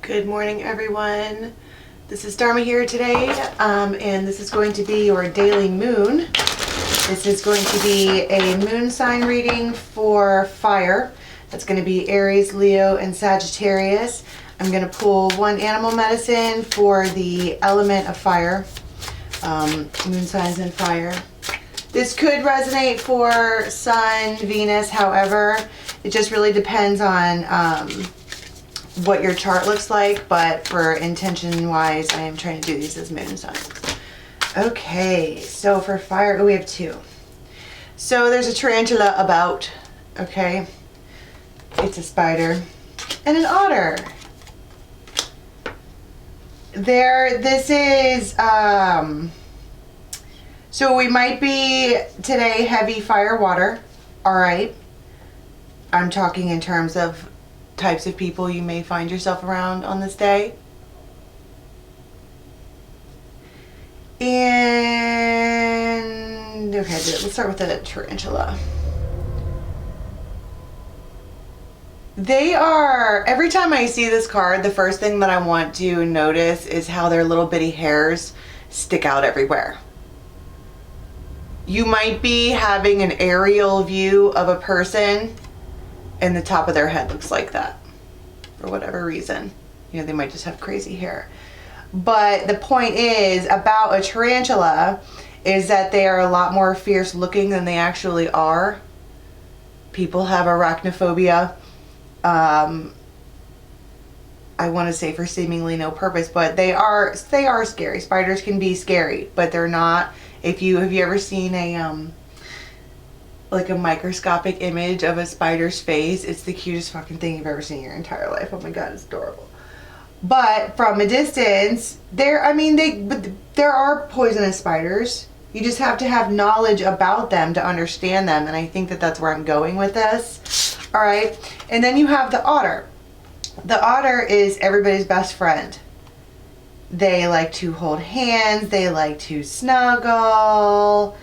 Good morning, everyone. This is Dharma here today, and this is going to be your daily moon. This is going to be a moon sign reading for fire. That's going to be Aries, Leo, and Sagittarius. I'm going to pull one animal medicine for the element of fire, moon signs and fire. This could resonate for Sun, Venus, however, it just really depends on what your chart looks like, but for intention wise, I am trying to do these as moon signs. Okay, so for fire, we have two. So there's a tarantula about, okay? It's a spider and an otter. This is, so we might be today heavy fire water, all right? I'm talking in terms of types of people you may find yourself around on this day. And okay, let's start with the tarantula. They are, every time I see this card, the first thing that I want to notice is how their little bitty hairs stick out everywhere. You might be having an aerial view of a person and the top of their head looks like that for whatever reason. You know, they might just have crazy hair. But the point is about a tarantula is that they are a lot more fierce looking than they actually are. People have arachnophobia. I want to say for seemingly no purpose, but they are scary. Spiders can be scary, but they're not. Have you ever seen a like a microscopic image of a spider's face? It's the cutest fucking thing you've ever seen in your entire life. Oh my god, it's adorable. But from a distance, there are poisonous spiders. You just have to have knowledge about them to understand them, and I think that that's where I'm going with this. All right, and then you have the otter. The otter is everybody's best friend. They like to hold hands. They like to snuggle.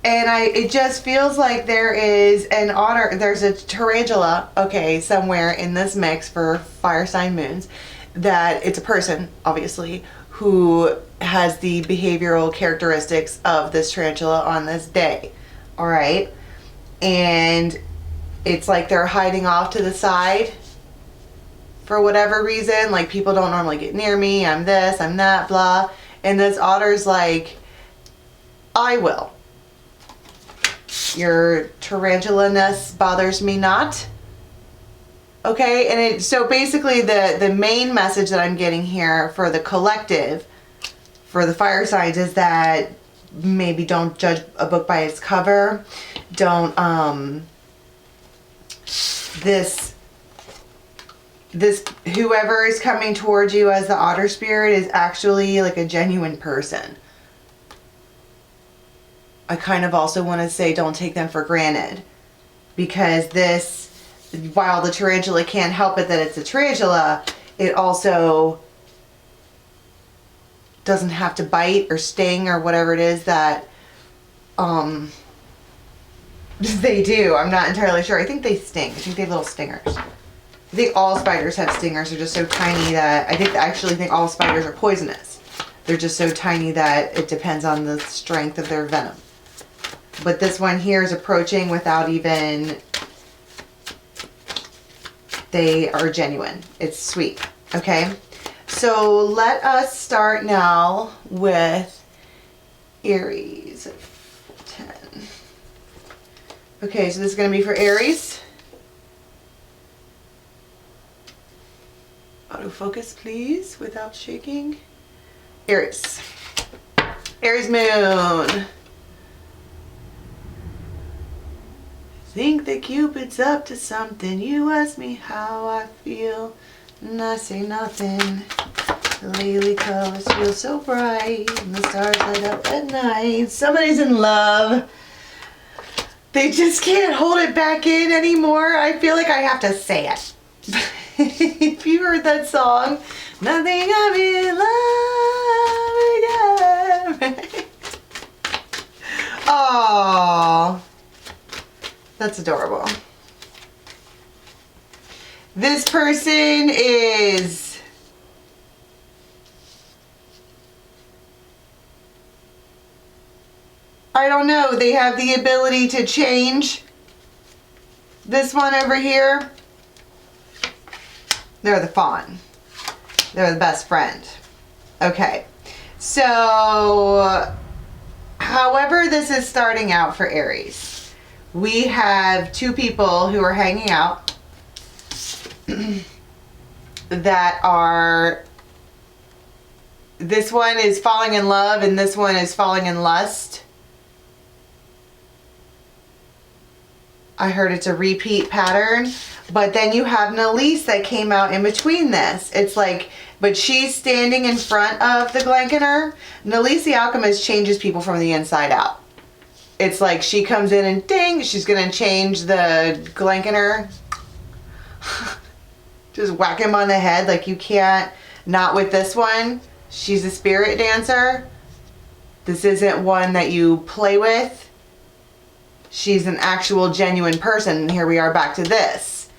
And it just feels like there is an otter, there's a tarantula, okay, somewhere in this mix for fire sign moons, that it's a person, obviously, who has the behavioral characteristics of this tarantula on this day, all right? And it's like they're hiding off to the side for whatever reason, like people don't normally get near me, I'm this, I'm that, blah. And this otter's like, I will. Your tarantula-ness bothers me not. Okay, and so basically the main message that I'm getting here for the collective, for the fire signs, is that maybe don't judge a book by its cover. Don't, this whoever is coming towards you as the otter spirit is actually like a genuine person. I kind of also want to say don't take them for granted, because this, while the tarantula can't help it that it's a tarantula, it also doesn't have to bite or sting or whatever it is that they do. I'm not entirely sure. I think they sting. I think they have little stingers. I think all spiders have stingers. They're just so tiny that I actually think all spiders are poisonous. They're just so tiny that it depends on the strength of their venom. But this one here is approaching without even, they are genuine. It's sweet. Okay. So let us start now with Aries. 10. Okay, so this is going to be for Aries. Autofocus, please, without shaking. Aries. Aries moon. Think that Cupid's up to something. You ask me how I feel, and I say nothing. The lily colors feel so bright, and the stars light up at night. Somebody's in love. They just can't hold it back in anymore. I feel like I have to say it. If you heard that song, nothing, I'm in love again. Oh. That's adorable. This person is I don't know. They have the ability to change. This one over here, they're the fawn. They're the best friend. Okay. So, however this is starting out for Aries, we have two people who are hanging out that are, this one is falling in love and this one is falling in lust. I heard it's a repeat pattern, but then you have Annalise that came out in between this. It's like, but she's standing in front of the Glankener. Annalise the Alchemist changes people from the inside out. It's like she comes in and ding, she's gonna change the Glankener. Just whack him on the head. Like, you can't, not with this one. She's a spirit dancer. This isn't one that you play with. She's an actual genuine person. And here we are back to this.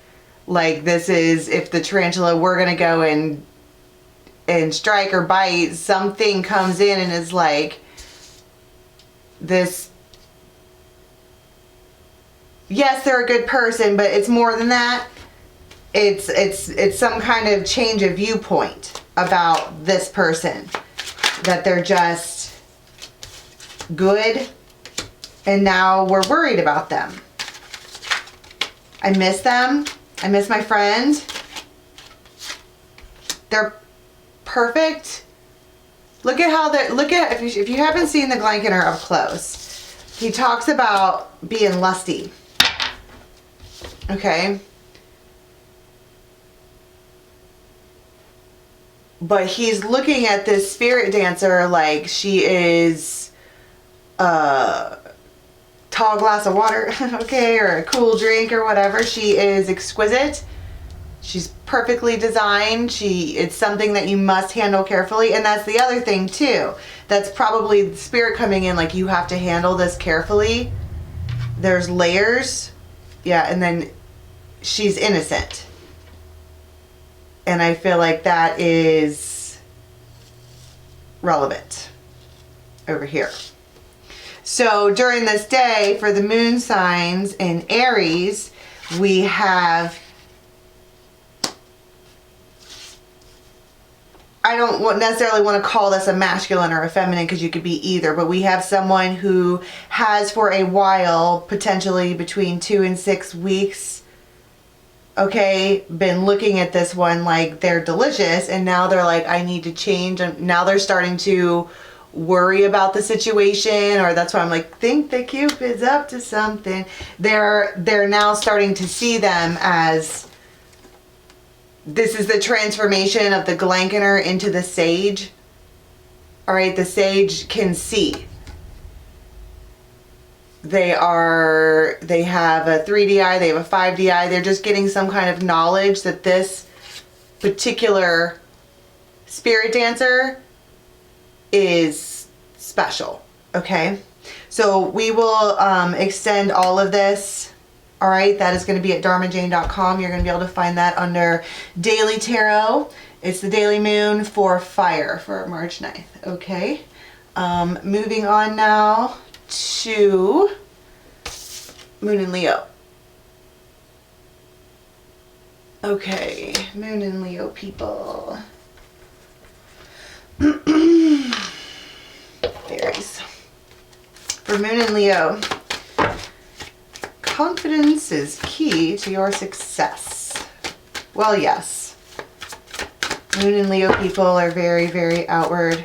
Like, this is, if the tarantula were going to go and strike or bite, something comes in and is like, this, yes, they're a good person, but it's more than that. It's some kind of change of viewpoint about this person. That they're just good. And now we're worried about them. I miss them. I miss my friend. They're perfect. Look at how they're, look at, if you haven't seen the Glankener up close, he talks about being lusty. Okay. But he's looking at this spirit dancer like she is tall glass of water, okay, or a cool drink or whatever. She is exquisite. She's perfectly designed. It's something that you must handle carefully. And that's the other thing too. That's probably the spirit coming in, like, you have to handle this carefully. There's layers. Yeah, and then she's innocent. And I feel like that is relevant over here. So during this day, for the moon signs in Aries, we have, I don't necessarily want to call this a masculine or a feminine, because you could be either, but we have someone who has for a while, potentially between 2 and 6 weeks, okay, been looking at this one like they're delicious, and now they're like, I need to change. And now they're starting to worry about the situation, or that's why I'm like, think the Cupid's up to something. They're now starting to see them as, this is the transformation of the Glankener into the Sage. All right, the Sage can see. They have a 3D eye, they have a 5D eye. They're just getting some kind of knowledge that this particular spirit dancer is special. Okay, so we will extend all of this. All right, that is going to be at dharmajane.com. You're going to be able to find that under Daily Tarot. It's the daily moon for fire for March 9th. Okay, moving on now to Moon in Leo. Okay, Moon in Leo people. Aries. For Moon in Leo, confidence is key to your success. Well, yes. Moon in Leo people are very, very outward.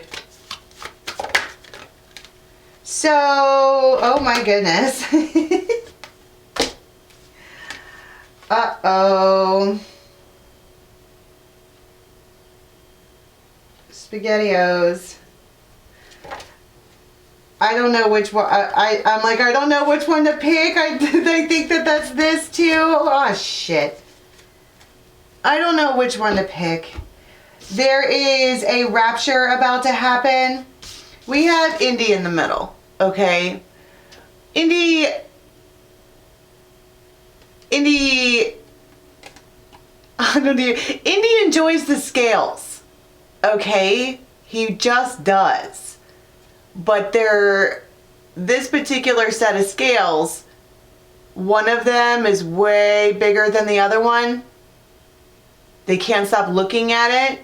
So, oh my goodness. Uh-oh. SpaghettiOs. I don't know which one. I'm like, I don't know which one to pick. I think that that's this too. Oh, shit. I don't know which one to pick. There is a rapture about to happen. We have Indy in the middle, okay? Indy enjoys the scales, okay? He just does. But this particular set of scales, one of them is way bigger than the other one. They can't stop looking at it.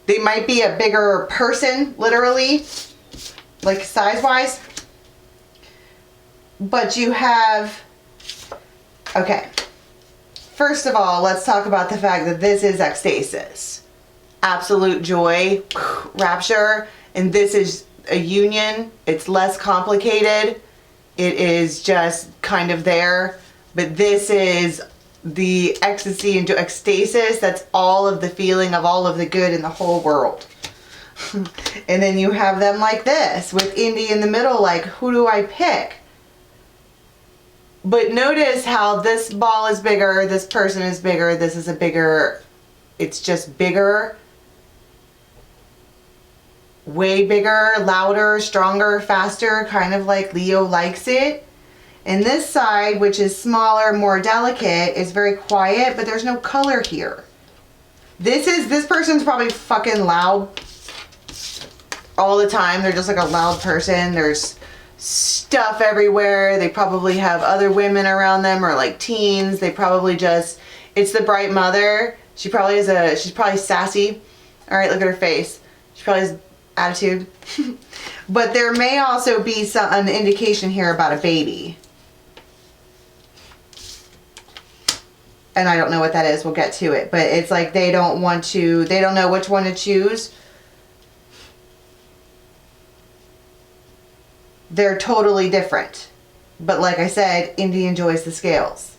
They might be a bigger person, literally, like size-wise. But you have, okay. First of all, let's talk about the fact that this is ecstasis. Absolute joy, rapture, and this is a union. It's less complicated. It is just kind of there. But this is the ecstasy into ecstasis. That's all of the feeling of all of the good in the whole world. And then you have them like this with Indy in the middle, like, who do I pick? But notice how this ball is bigger, this person is bigger, this is a bigger, it's just bigger, way bigger, louder, stronger, faster, kind of like Leo likes it. And this side, which is smaller, more delicate, is very quiet, but there's no color here. This person's probably fucking loud all the time. They're just like a loud person. There's stuff everywhere. They probably have other women around them or like teens. They probably just, it's the bright mother. She probably is she's probably sassy. All right, look at her face. She probably has attitude. But there may also be an indication here about a baby. And I don't know what that is. We'll get to it. But it's like they don't know which one to choose. They're totally different. But like I said, Indy enjoys the scales.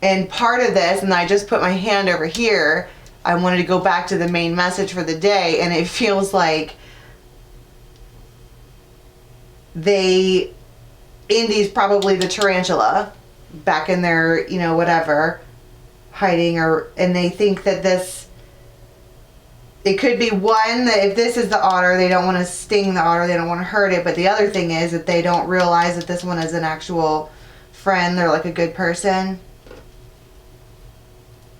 And part of this, and I just put my hand over here, I wanted to go back to the main message for the day, and it feels like Indy's probably the tarantula back in their, whatever, hiding, and they think that it could be one, that if this is the otter, they don't want to sting the otter, they don't want to hurt it, but the other thing is that they don't realize that this one is an actual friend, they're like a good person.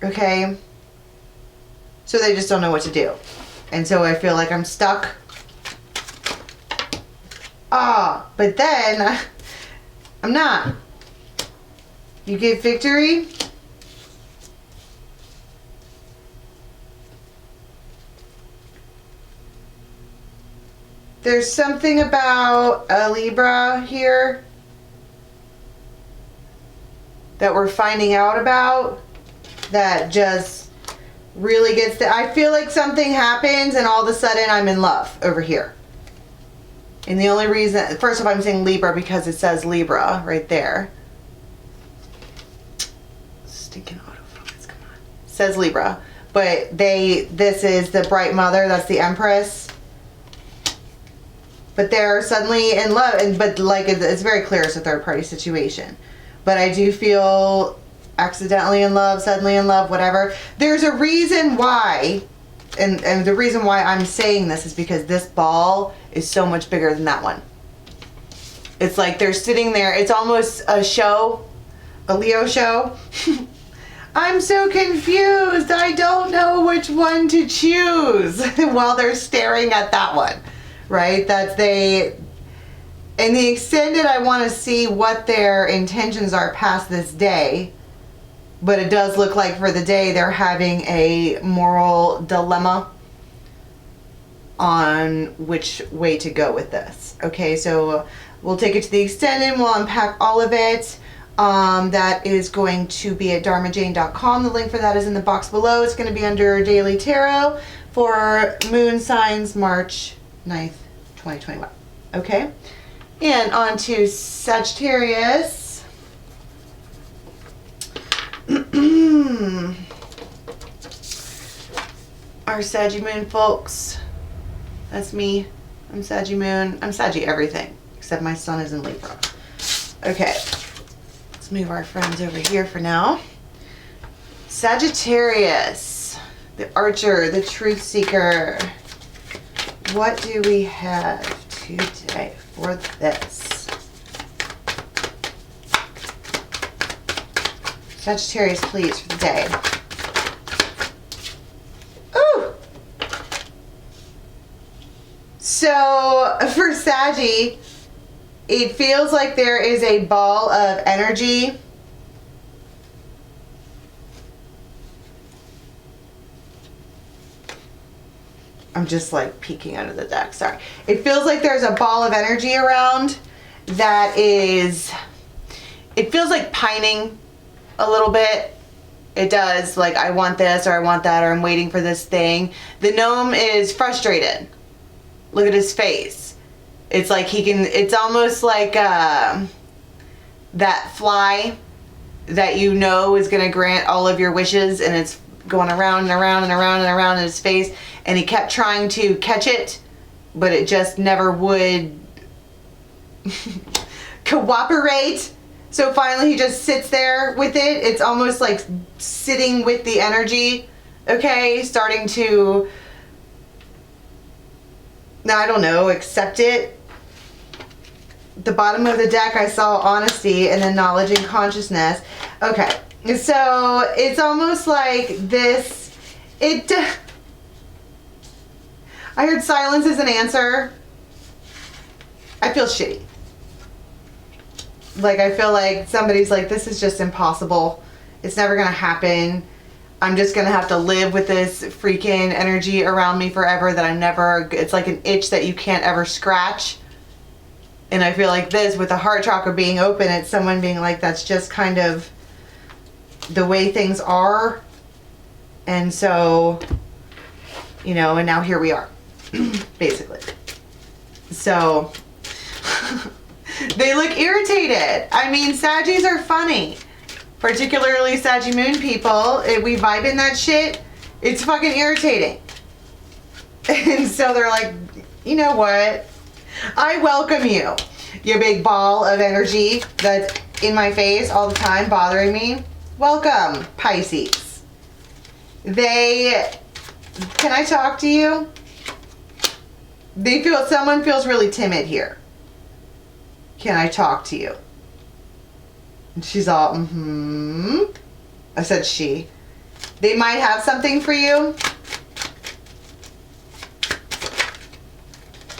Okay? So they just don't know what to do. And so I feel like I'm stuck. But then, I'm not. You get victory. There's something about a Libra here that we're finding out about that just really gets I feel like something happens and all of a sudden I'm in love over here. And the only reason, first of all, I'm saying Libra because it says Libra right there. Stinking autofocus, come on. It says Libra. But this is the bright mother, that's the Empress. But they're suddenly in love, but like it's very clear it's a third party situation. But I do feel accidentally in love, suddenly in love, whatever. There's a reason why, and the reason why I'm saying this is because this ball is so much bigger than that one. It's like they're sitting there, it's almost a show, a Leo show. I'm so confused, I don't know which one to choose while they're staring at that one. Right? And the extent that I want to see what their intentions are past this day, but it does look like for the day they're having a moral dilemma on which way to go with this. Okay, so we'll take it to the extended, we'll unpack all of it. That is going to be at dharmajane.com. The link for that is in the box below. It's going to be under Daily Tarot for moon signs March 9th, 2021. Okay, and on to Sagittarius. Our Saggy Moon folks. That's me. I'm Saggy Moon. I'm Saggy everything, except my sun is in Libra. Okay, let's move our friends over here for now. Sagittarius, the archer, the truth seeker. What do we have today for this? Sagittarius, please, for the day. Ooh! So for Saggy, it feels like there is a ball of energy. I'm just like peeking under the deck, sorry. It feels like there's a ball of energy around that is, it feels like pining a little bit. It does, like I want this or I want that or I'm waiting for this thing. The gnome is frustrated. Look at his face. It's like he can, it's almost like that fly that you know is going to grant all of your wishes, and it's going around and around and around and around in his face, and he kept trying to catch it, but it just never would cooperate. So finally he just sits there with it. It's almost like sitting with the energy, okay, starting to, I don't know, accept it. The bottom of the deck I saw honesty and then knowledge and consciousness. Okay, so it's almost like this, I heard silence is an answer. I feel shitty. Like, I feel like somebody's like, this is just impossible. It's never going to happen. I'm just going to have to live with this freaking energy around me forever that I'm never, it's like an itch that you can't ever scratch. And I feel like this, with the heart chakra being open, it's someone being like, that's just kind of the way things are. And so, you know, and now here we are, basically. So, they look irritated. I mean, Saggies are funny. Particularly Saggy Moon people. We vibe in that shit. It's fucking irritating. And so they're like, you know what? I welcome you. You big ball of energy that's in my face all the time, bothering me. Welcome, Pisces. Can I talk to you? Someone feels really timid here. Can I talk to you? And she's all, I said she. They might have something for you.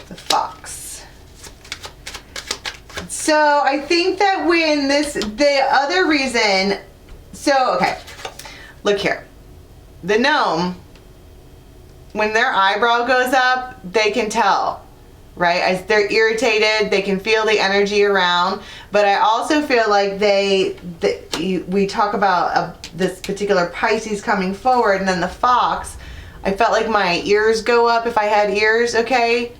The fox. So I think that when the other reason, so, okay, look here. The gnome, when their eyebrow goes up, they can tell. Right? As they're irritated, they can feel the energy around. But I also feel like we talk about this particular Pisces coming forward, and then the fox, I felt like my ears go up if I had ears, okay?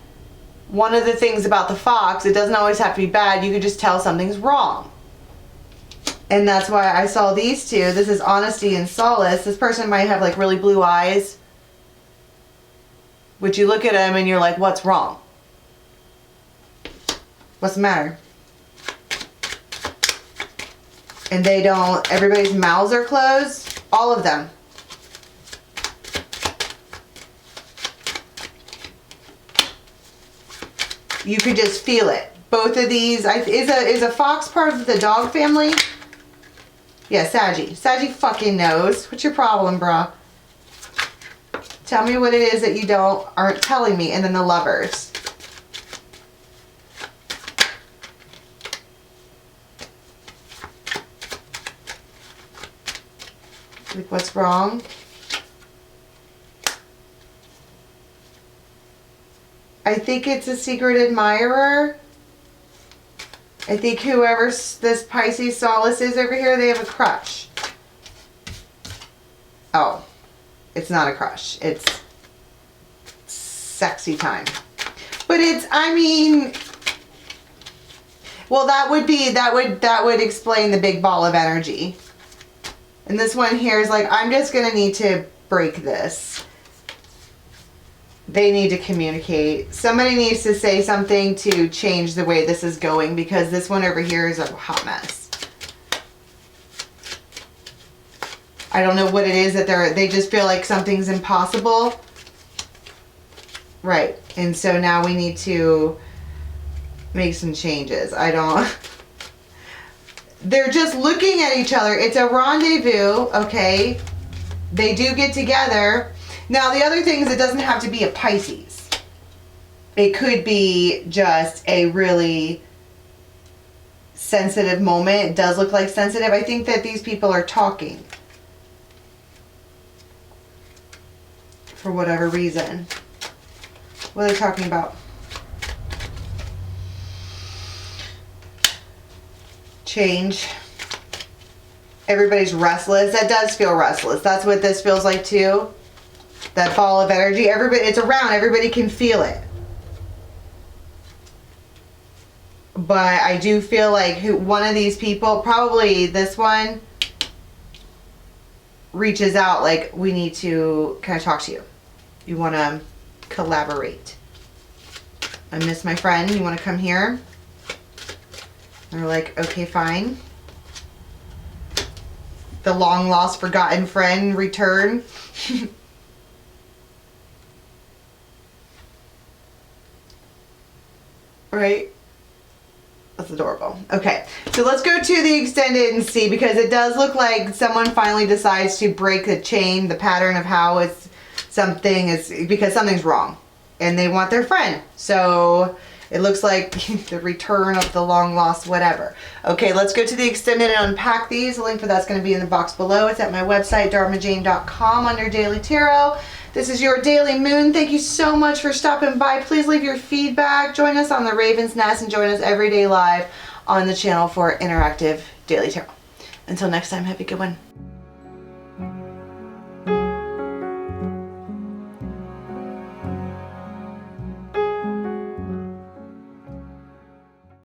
One of the things about the fox, it doesn't always have to be bad. You can just tell something's wrong. And that's why I saw these two. This is honesty and solace. This person might have like really blue eyes. But you look at them and you're like, what's wrong? What's the matter? And they don't, everybody's mouths are closed. All of them. You could just feel it. Both of these, is a fox part of the dog family? Yeah, Saggy. Saggy fucking knows. What's your problem, bruh? Tell me what it is that you aren't telling me. And then the lovers. Like, what's wrong? I think it's a secret admirer. I think whoever this Pisces Solace is over here, they have a crush. Oh, it's not a crush. It's sexy time. But it's, I mean, well, that would explain the big ball of energy. And this one here is like, I'm just going to need to break this. They need to communicate. Somebody needs to say something to change the way this is going, because this one over here is a hot mess. I don't know what it is that they just feel like something's impossible. Right. And so now we need to make some changes. They're just looking at each other. It's a rendezvous, okay? They do get together. Now, the other thing is it doesn't have to be a Pisces. it could be just a really sensitive moment. It does look like sensitive. I think that these people are talking for whatever reason. What are they talking about? Change. Everybody's restless. That does feel restless. That's what this feels like too. That ball of energy. Everybody, it's around. Everybody can feel it. But I do feel like one of these people, probably this one, reaches out like, we need to kind of talk to you. You want to collaborate. I miss my friend. You want to come here? They're like, okay, fine. The long lost forgotten friend return. Right? That's adorable. Okay, so let's go to the extended and see, because it does look like someone finally decides to break the chain, the pattern of how it's something is, because something's wrong and they want their friend. So it looks like the return of the long lost whatever. Okay, let's go to the extended and unpack these. The link for that's going to be in the box below. It's at my website, dharmajane.com, under Daily Tarot. This is your daily moon. Thank you so much for stopping by. Please leave your feedback. Join us on the Raven's Nest and join us every day live on the channel for interactive Daily Tarot. Until next time, have a good one.